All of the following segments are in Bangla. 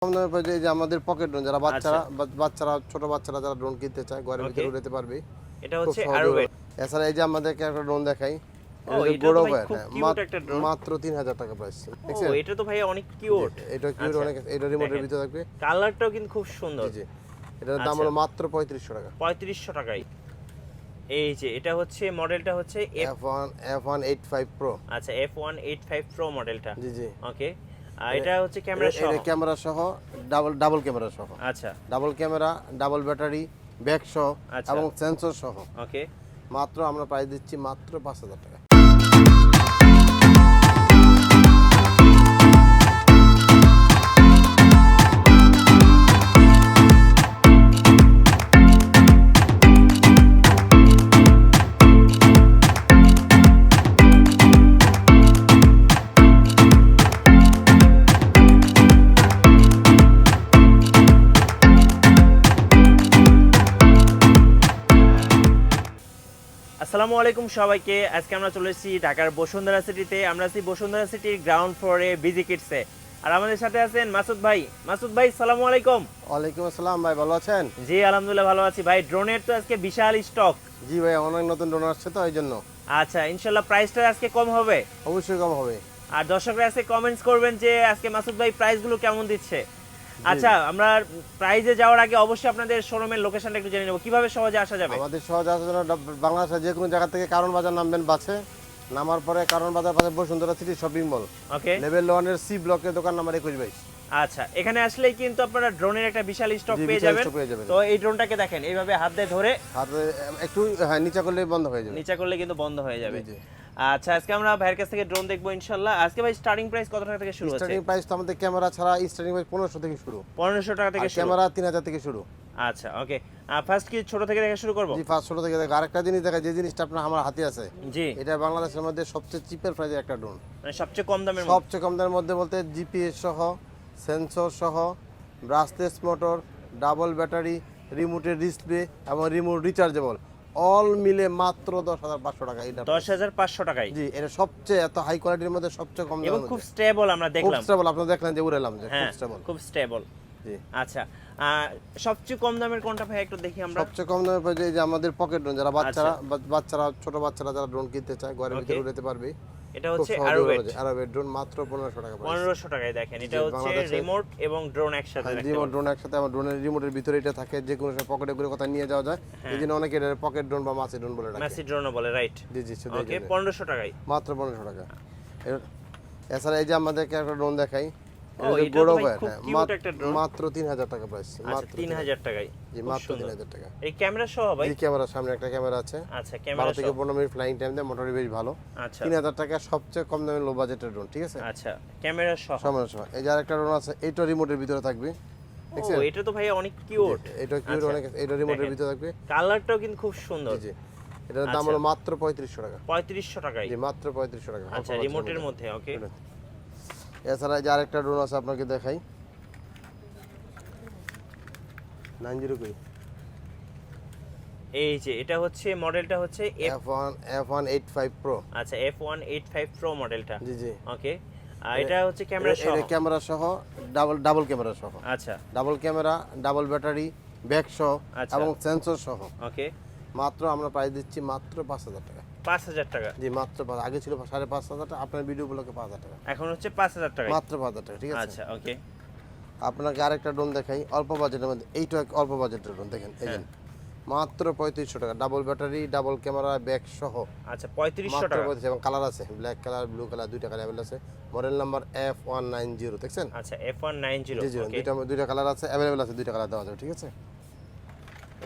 কম দামে পাওয়া যায় এই যে আমাদের পকেট ড্রোন, যারা বাচ্চারা ছোট বাচ্চারা যারা ড্রোন কিনতে চায় ঘরের ভিতরে উড়াতে পারবে। এটা হচ্ছে আরবে। এছাড়া এই যে আমাদেরকে একটা ড্রোন দেখাই, এটা তো ভাই খুব কিউট একটা ড্রোন, মাত্র 3000 টাকা প্রাইস। ও এটা তো ভাই অনেক কিউট, এটা কিউট অনেক, এটা রিমোটের ভিতরে থাকবে, কালারটাও কিন্তু খুব সুন্দর। জি এটার দাম হলো মাত্র 3500 টাকা। 3500 টাকায়। এই যে এটা হচ্ছে মডেলটা হচ্ছে F185 Pro। আচ্ছা F185 Pro মডেলটা, জি জি ওকে। আর এটা হচ্ছে ক্যামেরা সহ, এটা ক্যামেরা সহ, ডাবল ক্যামেরা সহ। আচ্ছা double camera, double battery, back সহ এবং সেন্সর সহ। ওকে, মাত্র আমরা প্রাইস দিচ্ছি মাত্র 5000 টাকা। আসসালামু আলাইকুম সবাইকে। আজকে আমরা চলে এসেছি ঢাকার বসুন্ধরা সিটিতে। আমরা আছি বসুন্ধরা সিটির গ্রাউন্ড ফ্লোরে বিজি কিডসে। আর আমাদের সাথে আছেন মাসুদ ভাই। মাসুদ ভাই আসসালামু আলাইকুম। ওয়ালাইকুম আসসালাম ভাই, ভালো আছেন? জি আলহামদুলিল্লাহ ভালো আছি ভাই। ড্রোনের তো আজকে বিশাল স্টক। জি ভাই, অনেক নতুন ড্রোন আসছে তো এই জন্য। আচ্ছা ইনশাআল্লাহ প্রাইসটা আজকে কম হবে? অবশ্যই কম হবে। আর দর্শকরা আজকে কমেন্টস করবেন যে আজকে মাসুদ ভাই প্রাইসগুলো কেমন দিচ্ছে। আচ্ছা আমরা প্রাইজে যাওয়ার আগে অবশ্যই আপনাদের শোরুমের লোকেশনটা একটু জেনে নেব, কিভাবে সহজে আসা যাবে? আমাদের সহজে আসার জন্য বাংলাদেশের যে কোনো জায়গা থেকে কারণ বাজার নামবেন বাসে, নামার পরে কারণ বাজার পাশে বসুন্ধরা সিটি শপিং মল, ওকে, লেভেল 1 এর সি ব্লকের দোকান নাম্বার 2122। আচ্ছা এখানে আসলেই কিন্তু আপনারা ড্রোনের একটা বিশাল স্টক পেয়ে যাবেন। তো এই ড্রোনটাকে দেখেন এইভাবে হাত দিয়ে ধরে একটু নিচে করলে বন্ধ হয়ে যাবে, নিচে করলে কিন্তু বন্ধ হয়ে যাবে। আচ্ছা আজকে আমরা ভাইয়ের কাছ থেকে ড্রোন দেখবো ইনশাআল্লাহ। আজকে ভাই স্টার্টিং প্রাইস কত টাকা থেকে শুরু হচ্ছে? স্টার্টিং প্রাইস তো আমাদের ক্যামেরা ছাড়া স্টার্টিং প্রাইস 1500 থেকে শুরু। 1500 টাকা থেকে শুরু, ক্যামেরা 3000 থেকে শুরু। আচ্ছা ওকে। ফার্স্ট কি ছোট থেকে দেখা শুরু করব? জি ফার্স্ট ছোট থেকে দেখা। আরেকটা জিনিস দেখা, যে জিনিসটা আপনার আমার হাতে আছে, জি এটা বাংলাদেশের মধ্যে সবচেয়ে চিপের প্রাইসের একটা ড্রোন, মানে সবচেয়ে কম দামের মধ্যে। সবচেয়ে কম দামের মধ্যে বলতে জিপিএস সহ, সেন্সর সহ, ব্রাশলেস মোটর, ডাবল ব্যাটারি, রিমোটের ডিসপ্লে এবং রিমোট রিচার্জেবল, অল মিলে মাত্র 10500 টাকা। এটা 10500 টাকায়। জি এটা সবচেয়ে এত হাই কোয়ালিটির মধ্যে সবচেয়ে কম দাম এবং খুব স্টেবল আমরা দেখলাম। খুব স্টেবল, আপনারা দেখলেন যে উড়ালাম যে খুব স্টেবল, খুব স্টেবল। জি আচ্ছা সবচেয়ে কম দামের কোনটা ভাই একটু দেখি আমরা? সবচেয়ে কম দামে পাওয়া যায় এই যে আমাদের পকেট ড্রোন, যারা বাচ্চারা ছোট বাচ্চারা যারা ড্রোন কিনতে চায় ঘরের ভিতরে উড়াতে পারবে। এটা হচ্ছে আরবের ড্রোন মাত্র 1500 টাকা। 1500 টাকায় দেখেন, এটা হচ্ছে রিমোট এবং ড্রোন একসাথে। রিমোট ড্রোন একসাথে, আমার ড্রোনের রিমোটের ভিতরে এটা থাকে, যে কোনো সময় পকেটে করে কথা নিয়ে যাওয়া যায়। এই জন্য অনেকে এটা পকেট ড্রোন বা মাছি ড্রোন বলে ডাকে। মাছি ড্রোনও বলে, রাইট? জি জি ওকে 1500 টাকায়, মাত্র 1500 টাকা। এছাড়া এই যে আমাদেরকে একটা ড্রোন দেখাই, এটা তো ভাই খুব কিউট একটা ড্রোন, মাত্র 3000 টাকা প্রাইস। মাত্র 3000 টাকায়। জি মাত্র 3000 টাকা। এই ক্যামেরা সহ ভাই? এই ক্যামেরার সামনে একটা ক্যামেরা আছে। আচ্ছা ক্যামেরা 12 থেকে 15 মিনিট ফ্লাইং টাইম দেয়, মোটরই বেশ ভালো। আচ্ছা 3000 টাকা সবচেয়ে কম দামের লো বাজেটের ড্রোন, ঠিক আছে? আচ্ছা ক্যামেরা সহ সমস্যা। এই যে আরেকটা ড্রোন আছে, এইটা রিমোটের ভিতরে থাকবে। ও এটা তো ভাই অনেক কিউট, এটা কিউট অনেক, এটা রিমোটের ভিতরে থাকবে, কালারটাও কিন্তু খুব সুন্দর। জি এটার দাম হলো মাত্র 3500 টাকা। 3500 টাকায়? জি মাত্র 3500 টাকা। আচ্ছা রিমোটের মধ্যে, ওকে। এছাড়া যে আরেকটা ড্রোন আছে আপনাকে দেখাই, 90 কই। এই যে এটা হচ্ছে মডেলটা হচ্ছে F185 Pro। আচ্ছা F185 Pro মডেলটা, জি জি ওকে। এটা হচ্ছে ক্যামেরা সহ, এটা ক্যামেরা সহ, ডাবল ক্যামেরা সহ। আচ্ছা double camera, double battery, back সহ এবং সেন্সর সহ। ওকে মাত্র আমরা প্রাইস দিচ্ছি মাত্র 5000 টাকা। 5000 টাকা? জি মাত্র আগে ছিল 5500 টাকা, আপনার ভিডিও গুলোকে 5000 টাকা, এখন হচ্ছে 5000 টাকা, মাত্র 5000 টাকা, ঠিক আছে? আচ্ছা ওকে। আপনাকে আরেকটা ড্রোন দেখাই অল্প বাজেটের মধ্যে, এইটা অল্প বাজেটের ড্রোন দেখেন, এই যে মাত্র 3500 টাকা, double battery, double camera, back সহ। আচ্ছা 3500 টাকা এবং কালার আছে, ব্ল্যাক কালার, ব্লু কালার, দুইটা কালার अवेलेबल আছে। মডেল নাম্বার F190, দেখছেন? আচ্ছা F190, জি জি দুইটা কালার আছে, अवेलेबल আছে, দুইটা কালার দেওয়া যাবে, ঠিক আছে?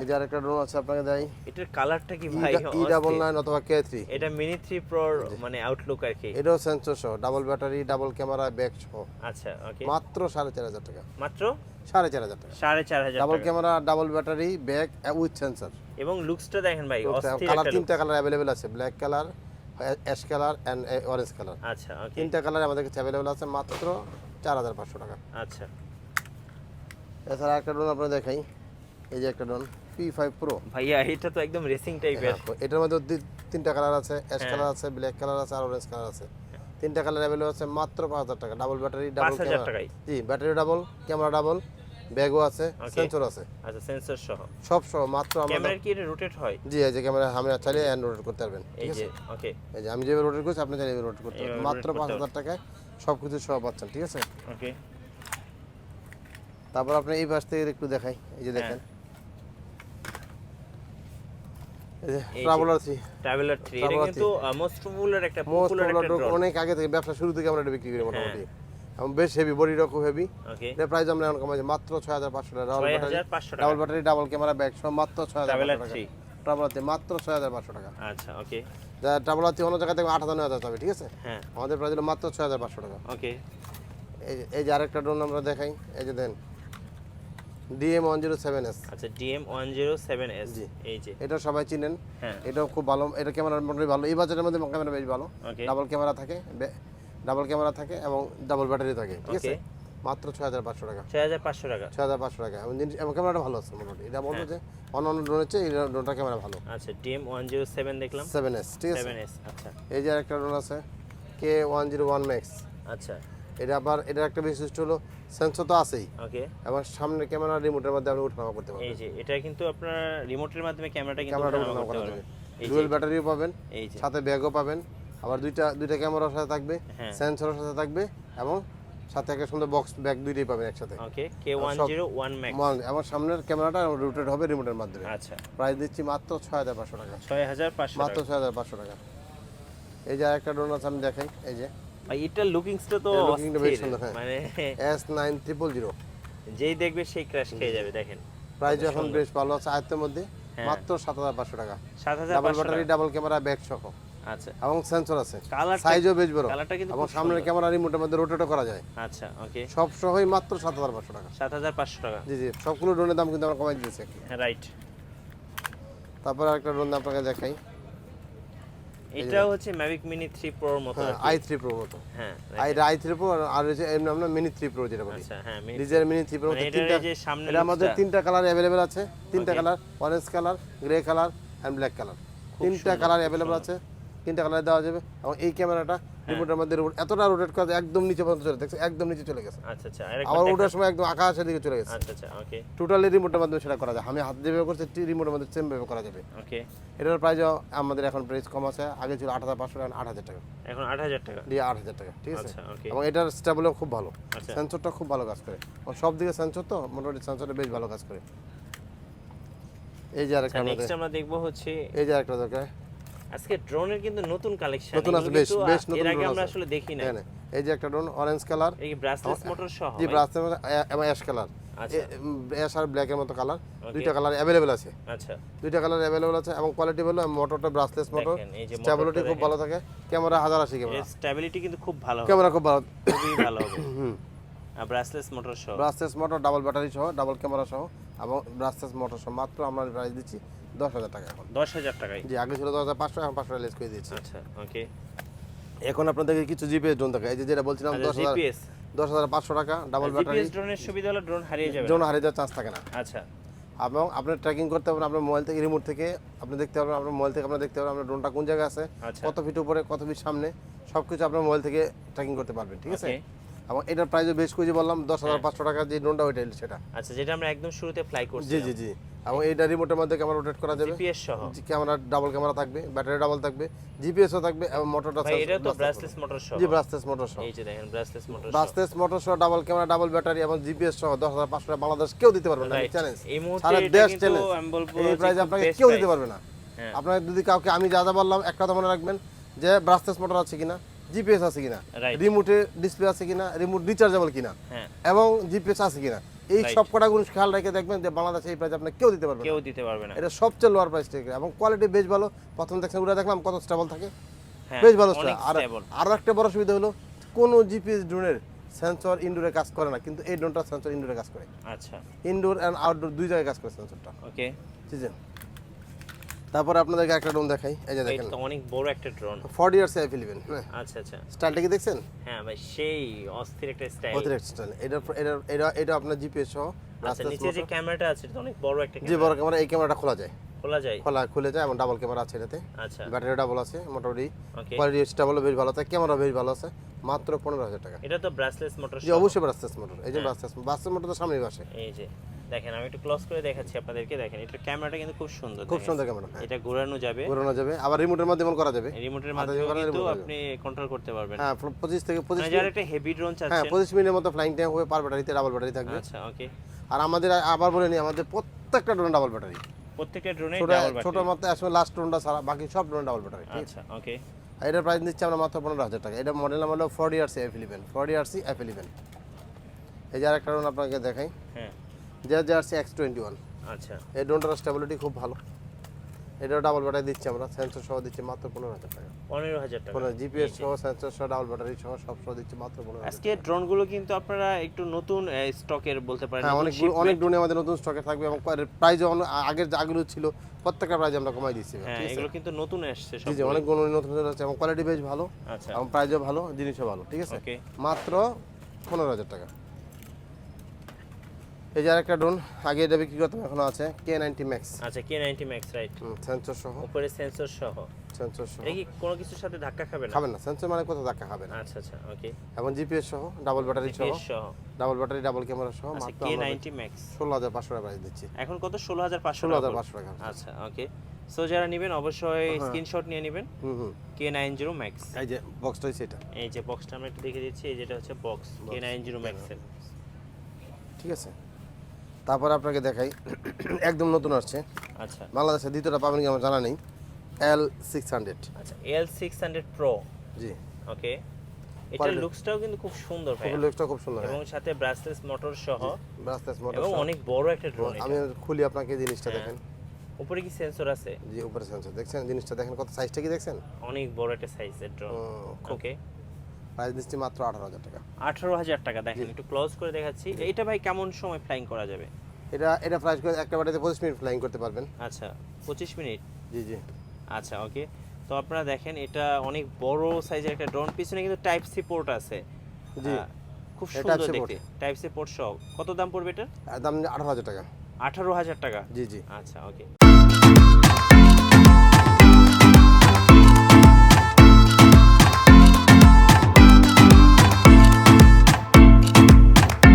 এই যে আরেকটা ড্রোন আছে আপনাকে দেই, এটার কালারটা কি ভাই? E99 অথবা K3। এটা মিনি 3 প্রো মানে আউটলুক আর কি। এটাও সেন্সর সহ, double battery, double camera, back সহ। আচ্ছা ওকে, মাত্র 4500 টাকা। মাত্র 4500 টাকা। 4500 ডাবল টাকা, camera, double battery, back with sensor. এবং লুকসটা দেখেন ভাই, অস্থির কালার একটা। তিনটা কালার अवेलेबल আছে, black colour, ash colour and orange colour. আচ্ছা ওকে, তিনটা কালার আমাদের কাছে अवेलेबल আছে, মাত্র 4500 টাকা। আচ্ছা এছাড়া একটা ড্রোন আপনাদের দেখাই, এই যে একটা ড্রোন P5 Pro। ভাইয়া এটা তো একদম রেসিং টাইপের। এটার মধ্যে তিনটা কালার আছে, অ্যাশ কালার আছে, ব্ল্যাক কালার আছে আর অরেঞ্জ কালার আছে। তিনটা কালার অ্যাভেলেবল আছে মাত্র 5000 টাকা। Double battery, double 5000 camera. টাকায়? জি, ব্যাটারি ডাবল, ক্যামেরা ডাবল, ব্যাগও আছে, সেন্সর আছে। আচ্ছা, সেন্সর সহ সব সহ মাত্র আমরা। ক্যামেরা কি এটা রোটেট হয়? জি, এই যে ক্যামেরা আমরা চাইলে হ্যান্ড রোটেট করতে পারবেন। এই ঠিক যে আছে, ওকে, এই যে আমি যেভাবে রোটেট করছি আপনি চাইলে এইভাবে রোটেট করতে পারবেন এইভাবে মাত্র rotate করতে 5000 টাকায় সবকিছু সহ পাচ্ছেন। ঠিক আছে, ওকে। তারপর আপনি এই পাশ থেকে একটু দেখাই। এই যে দেখেন, এই যে ট্রাভেলার 3। ট্রাভেলার 3 এটা কিন্তু মোস্ট পপুলার একটা ড্রোন। অনেক আগে থেকে ব্যবসা শুরু থেকে আমরা এটা বিক্রি করি মোটামুটি। এবং বেশ হেভি, বডিটাও খুব হেভি। ওকে, এর প্রাইস আমরা এখন কমাইছি মাত্র 6500 টাকা। 6500 টাকা। Double battery, double camera, bag সহ মাত্র 6500 টাকা। 3 ট্রাভেলার 3 মাত্র 6500 টাকা। আচ্ছা, ওকে। যা ট্রাভেলার 3 অন্য জায়গা থেকে 8000 9000 যাবে। ঠিক আছে, হ্যাঁ, আমাদের প্রাইস হলো মাত্র 6500 টাকা। ওকে। এই যে আরেকটা ড্রোন আমরা দেখাই। এই যে দেন DM107S। আচ্ছা, DM107S। জি, এই যে এটা সবাই চিনেন। হ্যাঁ, এটাও খুব ভালো, এটা ক্যামেরা মোটামুটি ভালো। এই বাজেটের মধ্যে ক্যামেরা বেশ ভালো। ওকে, ডাবল ক্যামেরা থাকে, এবং ডাবল ব্যাটারি থাকে। ঠিক আছে, ওকে। মাত্র 6500 টাকা। 6500 টাকা। 6500 টাকা। এবং ক্যামেরাটা ভালো আছে মোটামুটি। এটা বলবো যে অন্যান্য ড্রোনের চেয়ে এই ড্রোনটা ক্যামেরা ভালো। আচ্ছা, DM107 দেখলাম। 7S। ঠিক আছে, 7S। আচ্ছা, এই যে আরেকটা ড্রোন আছে K101 Max। আচ্ছা, এটা আবার এটার একটা বৈশিষ্ট্য হলো সেন্সর তো আছেই, ওকে। এবং সামনে ক্যামেরা রিমোটের মধ্যে আপনি উঠানামা করতে এই পারবেন। যে এটা কিন্তু আপনার রিমোটের মাধ্যমে ক্যামেরাটা কিন্তু ক্যামেরাটা উঠানামা উঠানামা করতে করা যাবে। পারবেন। এই যে ডুয়াল ব্যাটারিও পাবেন, এই যে সাথে ব্যাগও পাবেন, আবার দুইটা ক্যামেরার সাথে থাকবে, হ্যাঁ, সেন্সরের সাথে থাকবে, এবং সাথে একটা সুন্দর বক্স ব্যাগ দুইটাই পাবেন একসাথে। ওকে। K101 Max। আমার সামনের ক্যামেরাটা রোটেট হবে রিমোটের মাধ্যমে। আচ্ছা, প্রাইস দিচ্ছি মাত্র 6500 টাকা। 6500 মাত্র টাকা। 6500 টাকা। এই যে আরেকটা ড্রোন আছে আমি দেখাই। এই যে ভাই এটার লুকিংসটা তো এর looking টা বেশ অস্থির। সুন্দর, হ্যাঁ। মানে S9000। যেই দেখবে সেই ক্র্যাশ খেয়ে যাবে। দেখেন প্রাইস এখন বেশ ভালো আছে আয়ত্তের মধ্যে, হ্যাঁ। মাত্র 7500 টাকা। ডাবল 7500 ব্যাটারি, টাকা। ডাবল ক্যামেরা, ব্যাগ সহ, আচ্ছা, এবং সেন্সর আছে। কালারটা সাইজও বেশ বড়, কালারটা কিন্তু এবং খুব সামনের সুন্দর। ক্যামেরা রিমোটের মধ্যে রোটেটও করা যায়। আচ্ছা, ওকে। সব সহই মাত্র 7500 টাকা। 7500 টাকা। জি জি, সবগুলো ড্রোনের দাম কিন্তু আমরা কমাই দিয়েছি। হ্যাঁ, রাইট। তারপর আরেকটা ড্রোন আপনাকে দেখাই। এটা হচ্ছে Mavic Mini 3 Pro এর মতো হ্যাঁ, আর কি। i3 Pro মতো। হ্যাঁ, i3 Pro, আর হচ্ছে এর নাম না মিনি 3 Pro যেটা বলি। আচ্ছা, হ্যাঁ, Mini। ডিজাইন মিনি 3 Pro মানে এটার তিনটা, এই যে সামনে এটা আমাদের তিনটা কালার অ্যাভেলেবেল আছে। তিনটা Okay. Colour, orange colour, grey colour and black colour. তিনটা সুন্দর, কালার খুব অ্যাভেলেবেল সুন্দর। আছে, তিনটা কালার দেওয়া যাবে। এবং এই ক্যামেরাটা রিমোটের মধ্যে এতটা রোটেট করা যায়, একদম নিচে পর্যন্ত চলে, দেখছেন একদম নিচে চলে গেছে। আচ্ছা, আচ্ছা, আরেকবার আবার দেখান। ওঠার সময় একদম আকাশের দিকে চলে গেছে। আচ্ছা, আচ্ছা, ওকে, টোটালি রিমোটের মাধ্যমে সেটা করা যায়। আমি হাত দিয়ে ব্যবহার করছি, রিমোটের মধ্যে সেম ভাবে করা যাবে। ওকে। এটার প্রাইস আমাদের এখন প্রাইস কম আছে। আগে ছিল 8500 টাকা, 8000 টাকা। এখন 8000 টাকা। দিয়ে 8000 টাকা। ঠিক আছে, আচ্ছা, ওকে। এবং এটার স্টেবলও খুব ভালো, আচ্ছা, সেন্সরটা খুব ভালো কাজ করে। সব দিকে সেন্সর তো মোটামুটি সেন্সরটা বেশ ভালো কাজ করে। এই যে আরেকটা নেক্সট আমরা দেখব হচ্ছে এই যে আরেকটা দরকার। আজকে ড্রোনের কিন্তু নতুন কালেকশন। নতুন আছে, বেশ বেশ নতুন এর আগে drone আমরা আছে। আসলে দেখি না। হ্যাঁ, এই যে একটা ড্রোন অরেঞ্জ কালার, এই ব্রাসলেস মোটর সহ। জি ব্রাসের মধ্যে, এবং অ্যাশ কালার। আচ্ছা, অ্যাশ আর ব্ল্যাকের মতো কালার, Okay. দুইটা কালার অ্যাভেলেবেল আছে। আচ্ছা, দুইটা কালার অ্যাভেলেবেল আছে, এবং কোয়ালিটি ভালো। মোটরটা ব্রাসলেস মোটর, দেখেন এই যে স্টেবিলিটি মোটরটা খুব ভালো থাকে। ক্যামেরা 1080 এর ক্যামেরা, স্টেবিলিটি কিন্তু খুব ভালো হবে। ক্যামেরা খুব ভালো। খুবই ভালো হবে। আর ব্রাসলেস মোটর সহ। ব্রাসলেস মোটর, ডাবল ব্যাটারি সহ, ডাবল ক্যামেরা সহ, এবং ব্রাসলেস মোটর সহ মাত্র আমরা প্রাইস দিচ্ছি 10000 টাকা এখন। 10000 টাকায়। জি, আগে ছিল 10500, এখন 500 লেস করে দিয়েছি। আচ্ছা, ওকে। এখন আপনাদের কিছু জিপিএস ড্রোন থাকে। এই যে যেটা বলছিলাম, আচ্ছা, জিপিএস 10500 টাকা। ডাবল ব্যাটারি, জিপিএস ড্রোনের সুবিধা হলো ড্রোন হারিয়ে যাবে ড্রোন না। হারিয়ে যাওয়ার চান্স থাকে না। আচ্ছা, এবং আপনি ট্র্যাকিং করতে পারবেন আপনার মোবাইল থেকে, রিমোট থেকে আপনি দেখতে পারবেন। আপনার মোবাইল থেকে আপনি দেখতে পারবেন আপনার ড্রোনটা কোন জায়গায় আছে, আচ্ছা, কত ফিট উপরে, কত ফিট সামনে, সবকিছু আপনার মোবাইল থেকে ট্র্যাকিং করতে পারবেন। ঠিক আছে, ওকে। এবং এটার প্রাইসও বেশ করে বললাম 10500 টাকা যে ড্রোনটা ওইটা সেটা। আচ্ছা, যেটা আমরা একদম শুরুতে ফ্লাই করছি। জি জি জি, এবং এইটা রিমোটের মধ্যে ক্যামেরা রোটেট করা যাবে। জিপিএস সহ। ক্যামেরা ডাবল ক্যামেরা থাকবে, ব্যাটারি ডাবল থাকবে, জিপিএসও থাকবে, এবং মোটরটা ভাই এটা তো ব্রাসলেস মোটর সহ। জি ব্রাসলেস মোটর সহ। এই যে দেখেন ব্রাসলেস মোটর সহ। ব্রাসলেস মোটর সহ, ডাবল ক্যামেরা, ডাবল ব্যাটারি এবং জিপিএস সহ 10500 টাকা বাংলাদেশ কেউ দিতে পারবে না। Right. চ্যালেঞ্জ, এই মুহূর্তে সারা এটা দেশ কিন্তু চ্যালেঞ্জ। আমি বলবো এই যে প্রাইস খুব আপনাকে best কেউ price। দিতে পারবে না। হ্যাঁ। আপনার যদি কাউকে, আমি যা যা বললাম একটা কথা মনে রাখবেন, যে ব্রাসলেস মোটর আছে কিনা, জিপিএস আছে কিনা, Right. রিমোটে ডিসপ্লে আছে কিনা, রিমোট রিচার্জেবল কিনা, হ্যাঁ, এবং জিপিএস আছে কিনা, এই Right. সব কটা জিনিস খেয়াল রেখে দেখবেন যে বাংলাদেশে এই প্রাইস আপনাকে কেউ দিতে পারবে না। কেউ দিতে পারবে না। এটা সবচেয়ে লোয়ার প্রাইস থেকে, এবং কোয়ালিটি বেশ ভালো। প্রথম দেখছেন উড়ে দেখলাম কত স্টেবল থাকে, হ্যাঁ, বেশ ভালো। অনেক আর stable। আরো একটা বড় সুবিধা হলো, কোনো জিপিএস ড্রোনের সেন্সর ইনডোরে কাজ করে না, কিন্তু এই ড্রোনটা সেন্সর ইনডোরে কাজ করে। আচ্ছা, ইনডোর এন্ড আউটডোর দুই জায়গায় কাজ করে সেন্সরটা। ওকে। বুঝছেন? তারপরে আপনাদেরকে একটা ড্রোন দেখাই। এই যে এটা দেখেন, তো অনেক বড় একটা ড্রোন। 40 ইয়ার্স এফ11। হ্যাঁ, আচ্ছা, আচ্ছা, স্টাইলটা কি দেখছেন? হ্যাঁ ভাই, সেই অস্থির একটা স্টাইল। অতিরিক্ত স্টাইল। এটা আপনার জিপিএস সহ, আচ্ছা, নিচে যে ক্যামেরাটা আছে এটা তো অনেক বড় একটা যে ক্যামেরা। বড় ক্যামেরা, এই ক্যামেরাটা খোলা যায়, খোলা যায়। খুলে যায়, এবং ডাবল ক্যামেরা আছে এটাতে। আচ্ছা, ব্যাটারি ডাবল আছে, মোটামুটি ওকে। কোয়ালিটি স্টেবল বেশ ভালো আছে, ক্যামেরা বেশ ভালো আছে, মাত্র 15,000 টাকা। এটা তো ব্রাসলেস মোটর। জি অবশ্যই ব্রাসলেস মোটর, এই যে ব্রাসলেস মোটর তো সামনেই বসে। এই যে দেখেন, আমি একটু ক্লোজ করে দেখাচ্ছি আপনাদেরকে। দেখেন এটা ক্যামেরাটা কিন্তু খুব সুন্দর, খুব সুন্দর ক্যামেরা। এটা ঘোরানো যাবে, আবার রিমোটের মাধ্যমে করা যাবে। রিমোটের মাধ্যমে কিন্তু আপনি কন্ট্রোল করতে পারবেন। হ্যাঁ 25 থেকে 25 যারা একটা হেভি ড্রোন চাচ্ছেন, হ্যাঁ 25 মিনিটের মতো ফ্লাইং টাইম হবে, পার ব্যাটারিতে ডাবল ব্যাটারি থাকবে। আচ্ছা ওকে। আর আমাদের আবার বলে নি, আমাদের প্রত্যেকটা ড্রোন ডাবল ব্যাটারি, প্রত্যেকটা ড্রোনে ডাবল ব্যাটারি। ছোট মাত্র আসলে লাস্ট ড্রোনটা ছাড়া বাকি সব ড্রোন ডাবল ব্যাটারি। আচ্ছা ওকে। এটার প্রাইস দিচ্ছি আমরা মাত্র 15,000 টাকা। এটা মডেল নাম হলো 40RC F11, 40RC F11। এই যে আরেকটা ড্রোন আপনাকে দেখাই, হ্যাঁ JRC X21। আচ্ছা, এই ড্রোনটার স্টেবিলিটি খুব ভালো। এটাও ডাবল ব্যাটারি দিচ্ছি আমরা, সেন্সর সহ দিচ্ছি মাত্র 15,000 টাকা। 15,000 টাকা। জিপিএস সহ, সেন্সর সহ, ডাবল ব্যাটারি সহ সব সহ দিচ্ছি মাত্র 15,000। আজকে ড্রোনগুলো কিন্তু আপনারা একটু নতুন স্টকের বলতে পারেন। হ্যাঁ অনেক ড্রোন আমাদের নতুন স্টকে থাকবে এবং প্রাইস আগের যেগুলো ছিল প্রত্যেকটা প্রাইস আমরা কমাই দিচ্ছি। হ্যাঁ এগুলো কিন্তু নতুন আসছে সব। জি অনেকগুলো নতুন আছে এবং কোয়ালিটি বেশ ভালো। আচ্ছা এবং প্রাইসও ভালো, জিনিসও ভালো, ঠিক আছে। ওকে, মাত্র 15,000 টাকা। এই যে আরেকটা ড্রোন, আগে এটা বিক্রি করতাম, এখনো আছে, K90 Max। আচ্ছা K90 Max, রাইট। সেন্সর সহ, উপরে সেন্সর সহ। সেন্সর সহ। এটা কি কোনো কিছুর সাথে ধাক্কা খাবে না? খাবে না, সেন্সর মানে কোথাও ধাক্কা খাবে না। আচ্ছা আচ্ছা ওকে। এবং জিপিএস সহ, ডাবল ব্যাটারি সহ, ডাবল ব্যাটারি ডাবল ক্যামেরা সহ আচ্ছা মাত্র K90 Max 16,500 টাকা প্রাইস দিচ্ছি। এখন কত? 16,500 টাকা। আচ্ছা ওকে। সো যারা নেবেন অবশ্যই স্ক্রিনশট নিয়ে নেবেন। K90 Max। এই যে বক্সটাই সেটা, এই যে বক্সটা আমরা একটু দেখে দিচ্ছি, এই যেটা হচ্ছে বক্স K90 Max এর, ঠিক আছে। তারপর আপনাকে দেখাই একদম নতুন আসছে, আচ্ছা বাংলাদেশে দ্বিতীয়টা পাবেন কি আমার জানা নেই, L600। আচ্ছা L600 Pro। জি ওকে। এটার লুকসটাও কিন্তু খুব সুন্দর ভাই, লুকসটা খুব সুন্দর এবং সাথে ব্রাসলেস মোটর সহ, ব্রাসলেস মোটর এবং অনেক বড় একটা ড্রোন। আমি খুলি আপনাকে জিনিসটা দেখেন। উপরে কি সেন্সর আছে? জি উপরে সেন্সর দেখছেন, জিনিসটা দেখেন, কত সাইজটা কি দেখছেন, অনেক বড় একটা সাইজের ড্রোন। ওকে, প্রাইস দিচ্ছি মাত্র 18,000 টাকা। 18,000 টাকা। দেখেন একটু ক্লোজ করে দেখাচ্ছি। এটা ভাই কেমন সময় ফ্লাইং করা যাবে? এটা প্রাইস করে একটা বাটিতে 25 মিনিট ফ্লাইং করতে পারবেন। আচ্ছা 25 মিনিট। জি জি আচ্ছা ওকে। তো আপনারা দেখেন এটা অনেক বড় সাইজের একটা ড্রোন, পিছনে কিন্তু টাইপ সি পোর্ট আছে। জি খুব সুন্দর দেখতে, টাইপ সি পোর্ট সহ। কত দাম পড়বে এটা? দাম 18,000 টাকা। 18,000 টাকা। জি জি আচ্ছা ওকে।